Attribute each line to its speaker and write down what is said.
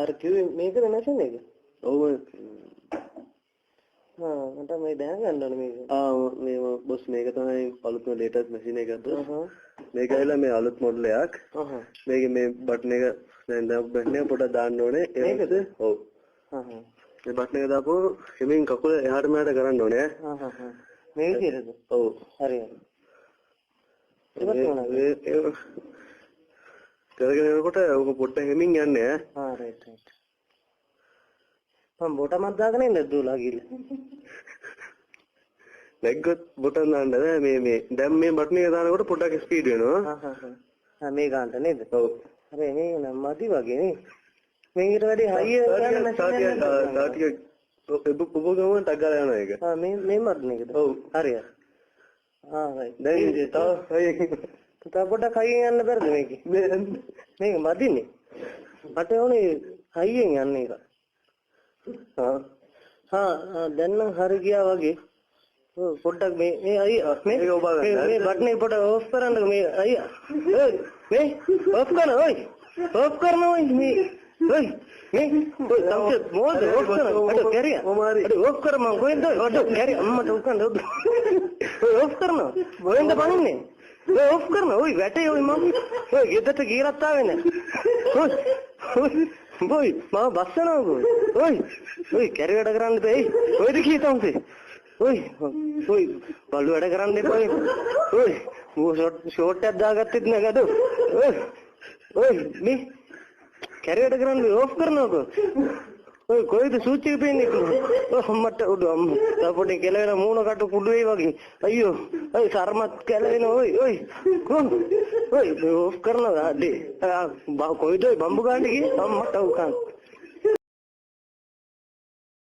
Speaker 1: අර කිව්වේ මේකද මැෂින් එක?
Speaker 2: ඔව්.
Speaker 1: මට මේ දැනගන්න ඕනේ මේක.
Speaker 2: මේ බොස් මේක තමයි අලුත්ම ලේටස්ට් මැෂින් එකක්. මේක ඇවිල්ලා මේ අලුත් මොඩල් එකක්. මේක මේ බටන් එක දැන් බටන් එක පොඩ්ඩක් දාන්න ඕනේ.
Speaker 1: මේකද?
Speaker 2: ඔව්. මේ බටන් එක දාපුවම හිමින් කකුල එහාට මෙහාට කරන්න ඕනේ.
Speaker 1: මේ විදිහටද?
Speaker 2: ඔව්.
Speaker 1: හරියට.
Speaker 2: කරගෙන යනකොට ඔක පොඩ්ඩක් හිමින් යන්නේ ඈ.
Speaker 1: රයිට්. මම බොටමක් දාගෙන ඉන්න දුවලා ගිහලා.
Speaker 2: නැග්ගොත් බොටන් දාන්න බෑ මේ දැන් මේ බටන් එක දානකොට පොඩ්ඩක් ස්පීඩ් වෙනවා.
Speaker 1: මේ ගන්නට නේද?
Speaker 2: ඔව්.
Speaker 1: අර මේ නම් මදි වගේ නේ. මේකට වැඩි හයිය යන මැෂින් එකක්.
Speaker 2: තාටිය උපගමන ටක් ගාලා යනවා ඒක.
Speaker 1: මේ බටන් එකද? ඔව්. හරියට. රයිට්.
Speaker 2: දැන්
Speaker 1: තව පොඩ්ඩක් හයියෙන් යන්න බැරිද මේකේ? මේක මදිනේ. මට ඕනේ හයියෙන් යන්න එක. දැන් නම් හරි ගියා වගේ. පොඩ්ඩක් මේ අයියා මේ බටන් එක පොඩ්ඩක් ඕෆ් කරන්නකෝ මේ අයියා. මේ ඕෆ් කරන ඔයි. ඕෆ් කරන ඔයි මේ. ඔයි මේ තමයි මොකද ඕෆ් කරන. අද කැරියා. අද ඕෆ් කර මං කොහෙන්ද? අද කැරියා අම්මට උකන්ද. ඔය ඕෆ් කරනවා. කොහෙන්ද බනින්නේ? ඔය ඕෆ් කරනවා. ඔයි වැටේ ඔයි මම. ඔයි ගෙදරට ගියරත් ආවේ නැහැ. ඔයි මම බස් යනවා කොයි. ඔයි කැරි වැඩ කරන්න බෑ. ඔයද කී තම්සේ. ඔයි බලු වැඩ කරන්න එපා. ඔයි ෂෝට් එකක් දාගත්තෙත් නෑ ගඩො. ඔයි මේ කැරි වැඩ කරන්න ඕෆ් කරනවකෝ. ඔය කොයිද සූච් එක පේන්නේ කොහොමද? අම්මට උඩ අම්ම. තපොටේ කෙලවෙන මූණ කට කුඩු වෙයි වගේ. අයියෝ. ඔය සර්මත් කෙලවෙන ඔයි. කොහොමද? ඔයි ඕෆ් කරනවා. කොයිද බම්බු ගන්න ගියේ? අම්මට උකන්.